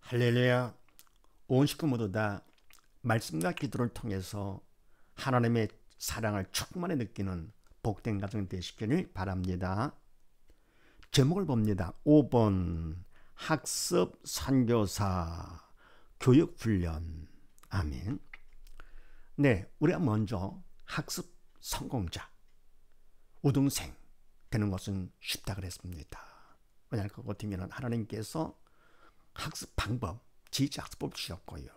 할렐루야. 온 식구 모두 다 말씀과 기도를 통해서 하나님의 사랑을 충만히 느끼는 복된 가정 되시기를 바랍니다. 제목을 봅니다. 5번 학습 선교사 교육훈련. 아멘. 네, 우리가 먼저 학습 성공자, 우등생 되는 것은 쉽다 그랬습니다. 왜냐하면 그것 같으면 하나님께서 학습 방법, 지지 학습법 주셨고요.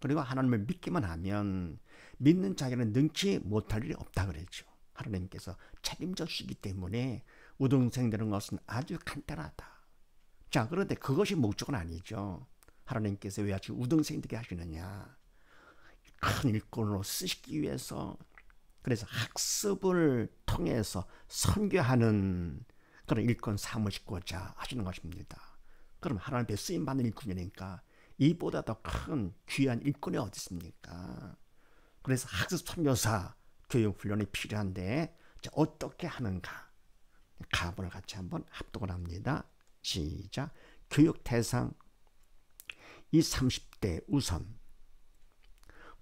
그리고 하나님을 믿기만 하면 믿는 자에게는 능치 못할 일이 없다 그랬죠. 하나님께서 책임져 주시기 때문에 우등생 되는 것은 아주 간단하다. 자, 그런데 그것이 목적은 아니죠. 하나님께서 왜 아주 우등생 되게 하시느냐. 큰 일꾼으로 쓰시기 위해서, 그래서 학습을 통해서 선교하는 그런 일꾼 삼으시고자 하시는 것입니다. 그럼 하나님 앞에 쓰임받는 일꾼이니까 이보다 더 큰 귀한 일꾼이 어디 있습니까? 그래서 학습 선교사 교육훈련이 필요한데 어떻게 하는가? 가본을 같이 한번 합독을 합니다. 시작. 교육 대상 이 30대 우선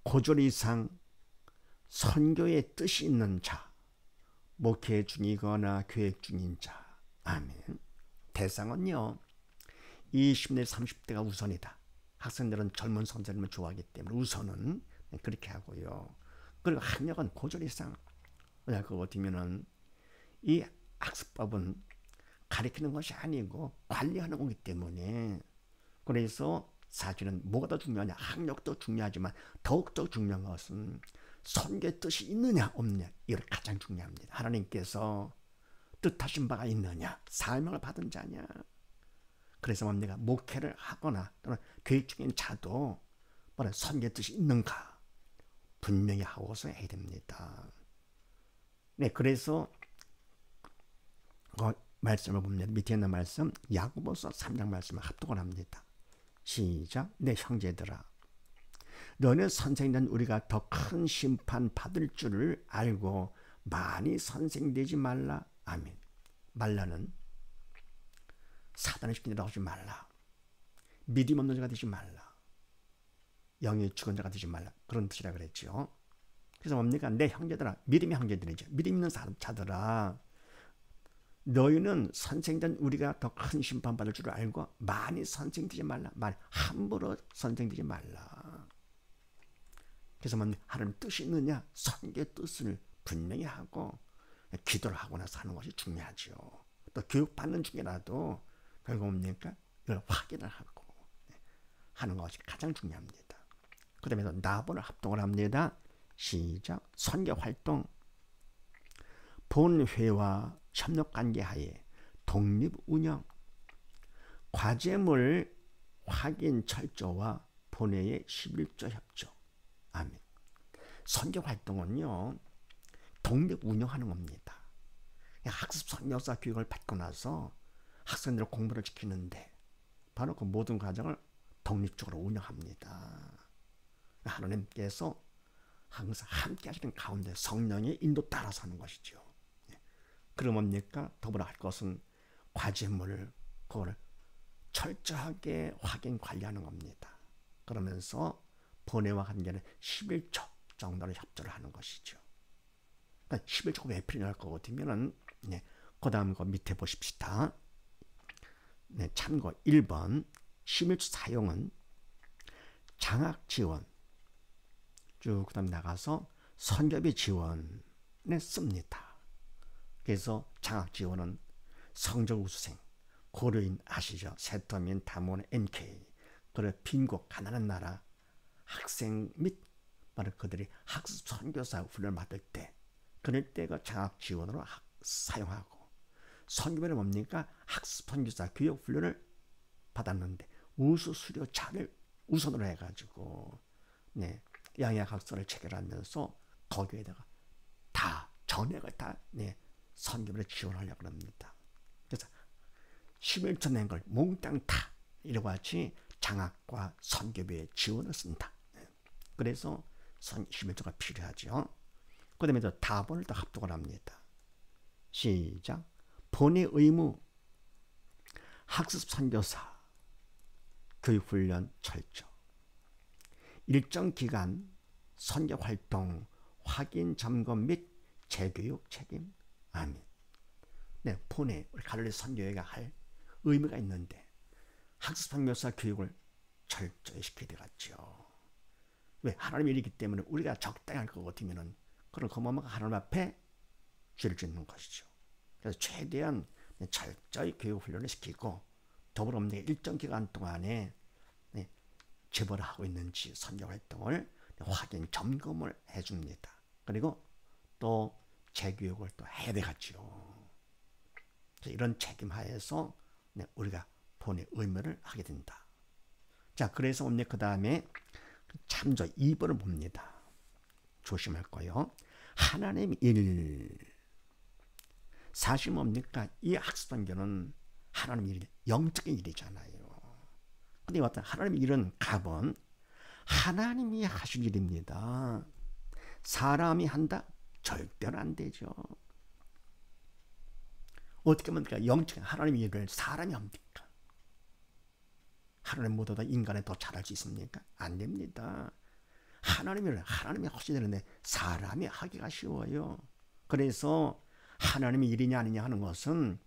고졸 이상 선교의 뜻이 있는 자, 목회 중이거나 계획 중인 자. 아멘. 대상은요 20대 30대가 우선이다. 학생들은 젊은 선생님을 좋아하기 때문에 우선은 그렇게 하고요. 그리고 학력은 고졸 이상. 왜냐 그거 어떻게면은 이 학습법은 가르치는 것이 아니고 관리하는 거기 때문에, 그래서 사실은 뭐가 더 중요하냐, 학력도 중요하지만 더욱더 중요한 것은 선교의 뜻이 있느냐 없느냐, 이게 가장 중요합니다. 하나님께서 뜻하신 바가 있느냐, 사명을 받은 자냐. 그래서 뭡니까? 목회를 하거나 또는 계획 중인 자도 뭐라 선교의 뜻이 있는가 분명히 하고서 해야 됩니다. 네, 그래서 말씀을 봅니다. 밑에 있는 말씀 야고보서 3장 말씀을 합독을 합니다. 시작. 내 형제들아, 너는 선생된 우리가 더 큰 심판 받을 줄을 알고 많이 선생되지 말라. 아멘. 말라는 사단의 시키는 하지 말라. 믿음 없는 자가 되지 말라. 영이 죽은 자가 되지 말라. 그런 뜻이라 그랬죠. 그래서 뭡니까? 내 형제들아, 믿음의 형제들이죠. 믿음 있는 자들아, 너희는 선생된 우리가 더 큰 심판 받을 줄 알고 많이 선생되지 말라. 함부로 선생되지 말라. 그래서 뭡니까? 하나님 뜻이 있느냐? 선교의 뜻을 분명히 하고 기도를 하고 나서 하는 것이 중요하죠. 또 교육받는 중이라도 결국 뭡니까? 이걸 확인을 하고 하는 것이 가장 중요합니다. 그 다음에 나본을 합동을 합니다. 시작. 선교활동 본회와 협력관계하에 독립운영 과제물 확인 철저와 본회의 11조 협조. 아멘. 선교활동은요 독립운영하는 겁니다. 학습 선교사 교육을 받고 나서 학생들을 공부를 시키는데 바로 그 모든 과정을 독립적으로 운영합니다. 하나님께서 항상 함께 하시는 가운데 성령의 인도 따라서 하는 것이죠. 그럼 뭡니까? 더불어 할 것은 과제물을 그걸 철저하게 확인 관리하는 겁니다. 그러면서 본회와 관계는 11조 정도를 협조를 하는 것이죠. 그러니까 11조가 왜 필요할 것 같으면은 그 다음 거 밑에 보십시다. 참고 1번 11조 사용은 장학 지원 쭉 그 다음 나가서 선교비 지원에 씁니다. 그래서 장학 지원은 성적 우수생, 고려인 아시죠? 세터민, 다모는 NK, 그리고 빈곤 가난한 나라 학생 및 바로 그들이 학습 선교사 훈련을 받을 때, 그럴 때 그 장학 지원으로 사용하고, 선교비는 뭡니까? 학습 선교사 교육 훈련을 받았는데 우수 수료자를 우선으로 해가지고 양해학서를 체결하면서 거기에다가 다 전액을 다 선교비를 지원하려고 합니다. 그래서 11조 낸 걸 몽땅 다 이러고 같이 장학과 선교비의 지원을 쓴다. 그래서 11조가 필요하죠. 그 다음에 다본을 또 합독을 합니다. 시작. 본의 의무 학습 선교사 교육훈련 철저, 일정 기간 선교활동 확인 점검 및 재교육 책임. 아멘. 네, 폰에 우리 갈릴리 선교회가 할 의미가 있는데 학습 선교사 교육을 철저히 시켜야 되겠죠. 왜? 하나님의 일이기 때문에 우리가 적당히 할 것 같으면은 그런 거만한 하나님 앞에 죄를 짓는 것이죠. 그래서 최대한 철저히 교육 훈련을 시키고 더불어 일정 기간 동안에 제보를 하고 있는지 선교 활동을 확인 점검을 해줍니다. 그리고 또 재교육을 또 해야 되겠죠. 이런 책임 하에서 우리가 본의 의무를 하게 된다. 자, 그래서 오늘 그 다음에 참조 2번을 봅니다. 조심할 거요. 하나님 일. 사실 뭡니까? 이 학습선교는 하나님 일, 영적인 일이잖아요. 근데 어떤 하나님 일은 갑은 하나님이 하실 일입니다. 사람이 한다? 절대로 안 되죠. 어떻게 하면 영적인 하나님의 일을 사람이 합니까? 하나님보다 인간이 더 잘할 수 있습니까? 안 됩니다. 하나님의 일을 하나님이 하셔야 되는데 사람이 하기가 쉬워요. 그래서 하나님의 일이냐 아니냐 하는 것은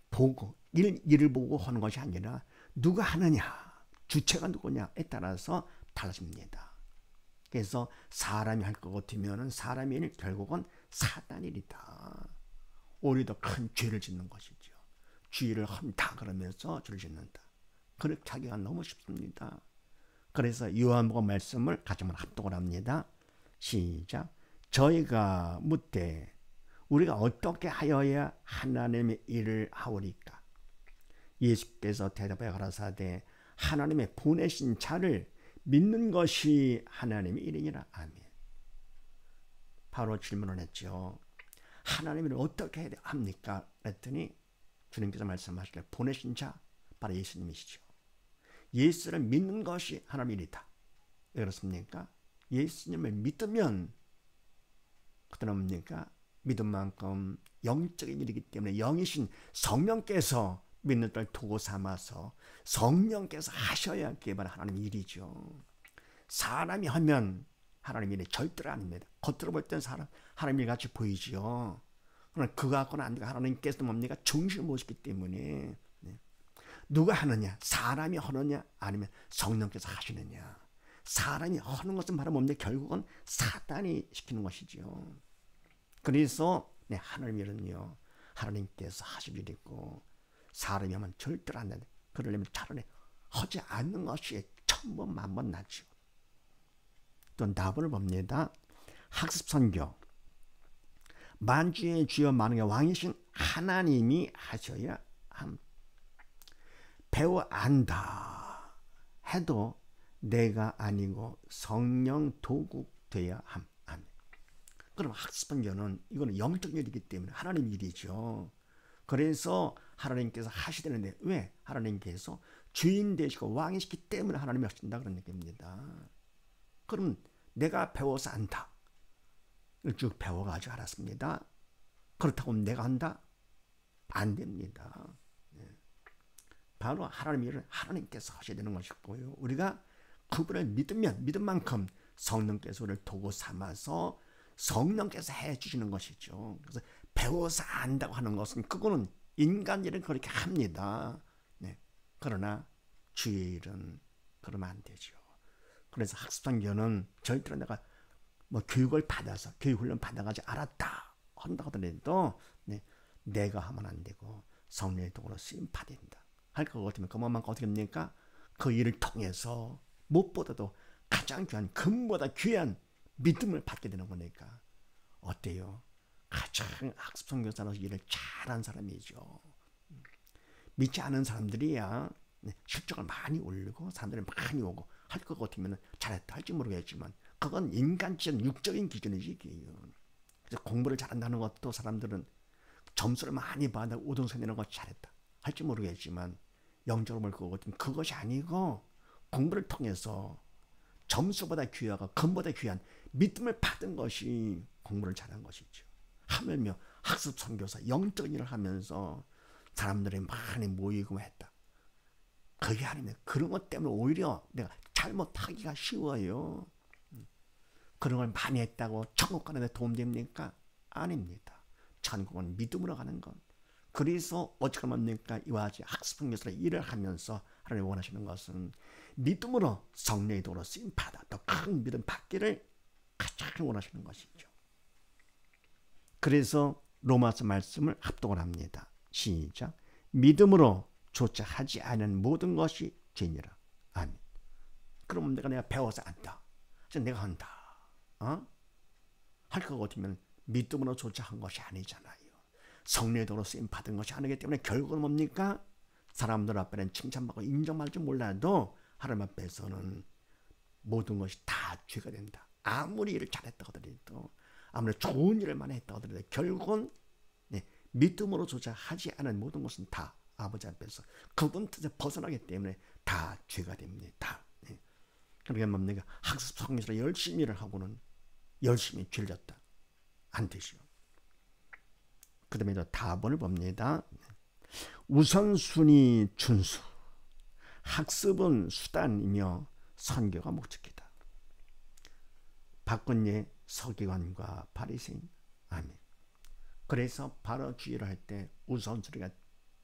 보고 일을 보고 하는 것이 아니라 누가 하느냐, 주체가 누구냐에 따라서 달라집니다. 그래서 사람이 할 것 같으면 사람의 일 결국은 사단 일이다. 오히려 더 큰 죄를 짓는 것이죠. 죄를 한다 그러면서 죄를 짓는다. 그렇게 하기가 너무 쉽습니다. 그래서 요한복음 말씀을 같이 한번 합독을 합니다. 시작. 저희가 묻되 우리가 어떻게 하여야 하나님의 일을 하오리까? 예수께서 대답하여 가라사대 하나님의 보내신 자를 믿는 것이 하나님의 일이니라. 아멘. 바로 질문을 했죠. 하나님의 일을 어떻게 해야 합니까? 그랬더니 주님께서 말씀하시길 보내신 자 바로 예수님이시죠. 예수를 믿는 것이 하나님의 일이다. 왜 그렇습니까? 예수님을 믿으면 그때는 뭡니까? 믿은 만큼 영적인 일이기 때문에 영이신 성령께서 믿는 자를 도구 삼아서 성령께서 하셔야 할 게 바로 하나님의 일이죠. 사람이 하면 하나님의 일이 절대로 아닙니다. 겉으로 볼 때는 하나님의 일 같이 보이죠. 그러나 그거 갖고는 안 되고 하나님께서 뭡니까? 중심을 모시기 때문에 누가 하느냐? 사람이 하느냐? 아니면 성령께서 하시느냐? 사람이 하는 것은 바로 뭡니까? 결국은 사단이 시키는 것이죠. 그래서 하나님의 일은요, 하나님께서 하실 일이고 사람이 하면 절대로 안 된다. 그러려면 차라리 하지 않는 것이 천번 만번 낫죠. 또 답을 봅니다. 학습선교. 만주의 주여 만왕의 왕이신 하나님이 하셔야 함. 배워 안다 해도 내가 아니고 성령 도국 되어야 함. 아멘. 그럼 학습선교는 이거는 영적 일이기 때문에 하나님 일이죠. 그래서 하나님께서 하시되는데 왜? 하나님께서 주인 되시고 왕이시기 때문에 하나님이 하신다 그런 얘기입니다. 그럼 내가 배워서 안다. 쭉 배워가지고 알았습니다. 그렇다고 내가 한다? 안 됩니다. 바로 하나님의 일을 하나님께서 하셔야 되는 것이고요. 우리가 그분을 믿으면 믿은 만큼 성령께서 우리를 도구 삼아서 성령께서 해주시는 것이죠. 그래서 배워서 안다고 하는 것은 그거는 인간 일은 그렇게 합니다. 그러나 주의 일은 그러면 안 되죠. 그래서 학습선교는 절대로 내가 교육을 받아서 교육훈련 받아가지 알았다 한다고 하더라도 내가 하면 안 되고 성령의 도구로 쓰임 받는다. 할 것 같으면 그만큼 어떻게 합니까? 그 일을 통해서 무엇보다도 가장 귀한 금보다 귀한 믿음을 받게 되는 거니까 어때요? 가장 학습선교사로서 일을 잘한 사람이죠. 믿지 않은 사람들이야 실적을 많이 올리고 사람들이 많이 오고 할 것 같으면 잘했다 할지 모르겠지만 그건 인간적인 육적인 기준이지. 그래서 공부를 잘한다는 것도 사람들은 점수를 많이 받아 우등생 내는 것 잘했다 할지 모르겠지만 영적으로 볼 것 같으면 그것이 아니고 공부를 통해서 점수보다 귀하고 금보다 귀한 믿음을 받은 것이 공부를 잘한 것이죠. 하물며 학습 선교사 영적인 일을 하면서 사람들이 많이 모이고 했다. 그게 아닙니다. 그런 것 때문에 오히려 내가 잘못하기가 쉬워요. 그런 걸 많이 했다고 천국 가는 데 도움됩니까? 아닙니다. 천국은 믿음으로 가는 것. 그래서 어떻게 합니까? 이와 같이 학습형에서 일을 하면서 하나님 원하시는 것은 믿음으로 성령의 도로 쓰임받아 더 큰 믿음 받기를 가장 원하시는 것이죠. 그래서 로마서 말씀을 합독을 합니다. 시작. 믿음으로 조차 하지 않은 모든 것이 죄니라. 아멘. 그러면 내가 배워서 안다. 내가 한다. 할 것 같으면 믿음으로 조차 한 것이 아니잖아요. 성령의 도로 쓰임 받은 것이 아니기 때문에 결국은 뭡니까? 사람들 앞에는 칭찬받고 인정받을 줄 몰라도 하나님 앞에서는 모든 것이 다 죄가 된다. 아무리 일을 잘했다고 하더라도 아무리 좋은 일을 많이 했다고 하더라도 결국은 믿음으로 조차 하지 않은 모든 것은 다 아버지 앞에서 그분 뜻에 벗어나기 때문에 다 죄가 됩니다. 그러니까 뭡니까? 학습 성에서 열심히 일을 하고는 열심히 죄를 졌다. 안 되시오. 그 다음에 답을 봅니다. 우선순위 준수. 학습은 수단이며 선교가 목적이다. 박근혜 서기관과 바리새인. 아멘. 그래서 바로 주의를 할 때 우선순위가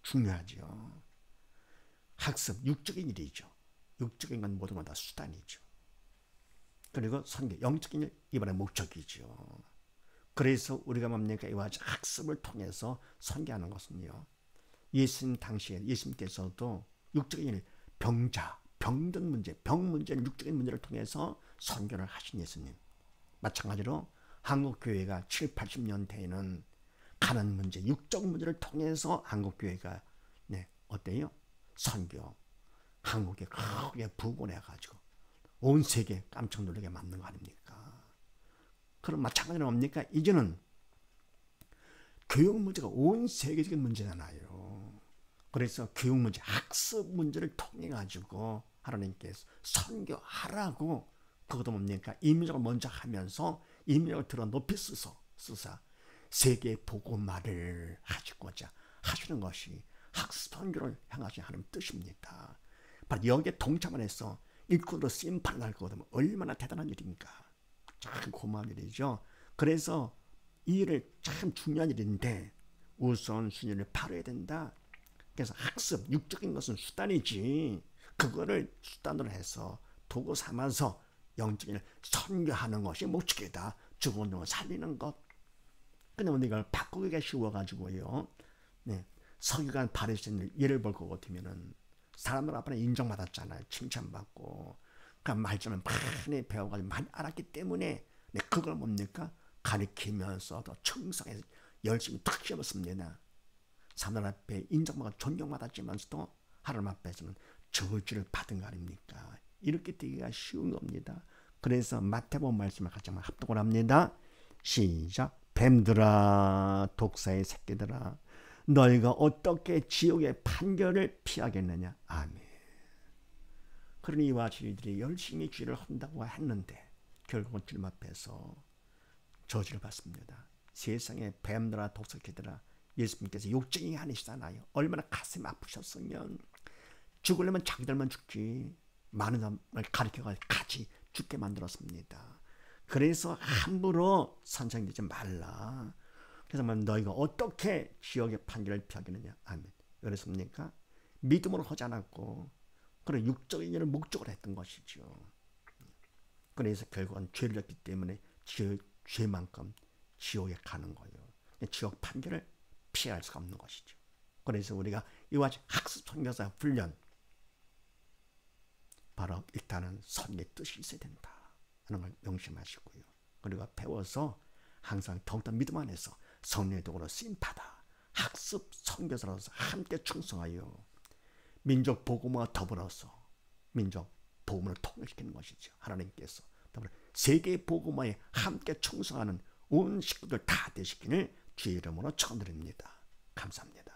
중요하죠. 학습, 육적인 일이죠. 육적인 건 모든 건 다 수단이죠. 그리고 선교, 영적인 일, 이번에 목적이죠. 그래서 우리가 뭡니까? 이와 같이 학습을 통해서 선교하는 것은요. 예수님 당시에 예수님께서도 육적인 일, 병자, 병든 문제, 병 문제는 육적인 문제를 통해서 선교를 하신 예수님. 마찬가지로 한국교회가 7, 80년대에는 가난 문제, 육적 문제를 통해서 한국교회가 어때요? 선교, 한국에 크게 부흥해가지고 온 세계 깜짝 놀라게 만든 거 아닙니까? 그럼 마찬가지로 뭡니까? 이제는 교육 문제가 온 세계적인 문제잖아요. 그래서 교육 문제, 학습 문제를 통해 가지고 하나님께서 선교하라고 그것도 뭡니까? 이민족을 먼저 하면서 이민족을 들어 높이 쓰사 세계 복음화를 하시고자 하시는 것이 학습 선교를 향하신 하나님 뜻입니다. 바로 여기에 동참을 해서 일꾼으로 쓰임받는 날 거거든요. 얼마나 대단한 일입니까? 참 고마운 일이죠. 그래서 이 일을 참 중요한 일인데 우선순위를 바라야 된다. 그래서 학습, 육적인 것은 수단이지 그거를 수단으로 해서 도구 삼아서 영적인 일을 선교하는 것이 목적이다. 죽은 영을 살리는 것. 근데 이걸 바꾸기가 쉬워가지고요. 서기관 바리새인 예를 볼 것 같으면은 사람들 앞에 인정받았잖아요. 칭찬받고. 그러니까 말씀을 많이 배워가지고 많이 알았기 때문에 그걸 뭡니까? 가리키면서 더 청성해서 열심히 탁 씌웠습니다. 사람들 앞에 인정받고 존경받았지만서도 하나님 앞에서는 저주를 받은 거 아닙니까? 이렇게 되기가 쉬운 겁니다. 그래서 마태복음 말씀을 같이 한번 합독을 합니다. 시작. 뱀들아 독사의 새끼들아 너희가 어떻게 지옥의 판결을 피하겠느냐. 아멘. 그러니 이와 저희들이 열심히 죄를 한다고 했는데 결국은 주님 앞에서 저주를 받습니다. 세상에 뱀들아 독사새끼들아 예수님께서 욕쟁이 아니시잖아요. 얼마나 가슴이 아프셨으면 죽으려면 자기들만 죽지 많은 사람을 가르쳐가지고 같이 죽게 만들었습니다. 그래서 함부로 선생되지 말라. 그래서 너희가 어떻게 지옥의 판결을 피하겠느냐. 아멘. 왜 그랬습니까? 믿음으로 하지 않았고 그런 육적인 일을 목적으로 했던 것이죠. 그래서 결국은 죄를 졌기 때문에 죄만큼 지옥에 가는 거예요. 지옥 판결을 피할 수가 없는 것이죠. 그래서 우리가 이와 같이 학습 선교사 훈련 바로 일단은 선의 뜻이 있어야 된다 하는 걸 명심하시고요. 그리고 배워서 항상 더욱더 믿음 안에서 성령의 도구로 쓰임받아 학습 선교사로서 함께 충성하여 민족 복음과 더불어서 민족 복음을 통일시키는 것이죠. 하나님께서 더불어 세계 복음화에 함께 충성하는 온 식구들 다 되시기를 주의 이름으로 축원드립니다. 감사합니다.